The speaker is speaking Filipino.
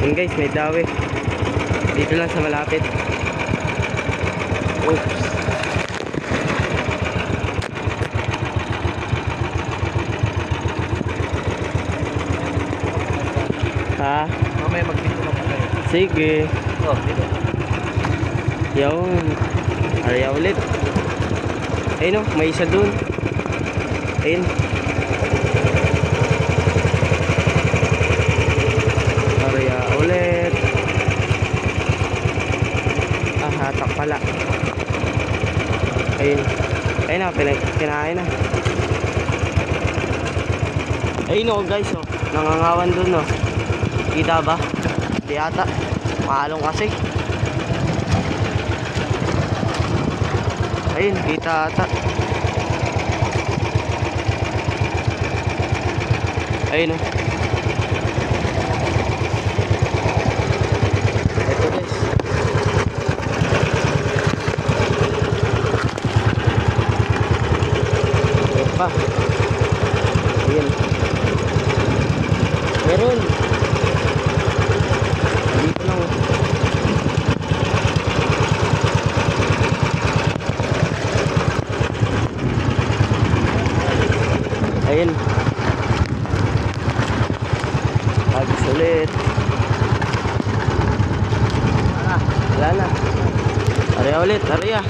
Yun guys, may dawi. Dito lang sa malapit. Oops. Ha? Mamaya mag-video na po kayo. Sige. Oh, dito. Yun. Arya ulit. Ayun o, may isa dun. Ayun. Arya ulit. Ah, hatak pala. Ayun. Ayun na, kinain na. Ayun o guys o. Nangangawan dun o. Kita ba? Di ata. Mahalong kasi. Ayun, kita ata. Ayun o. Ito guys. Ito pa. Ayun. Meron. Dito lang. Ayun. Agis ulit. Wala na. Arya ulit, arya.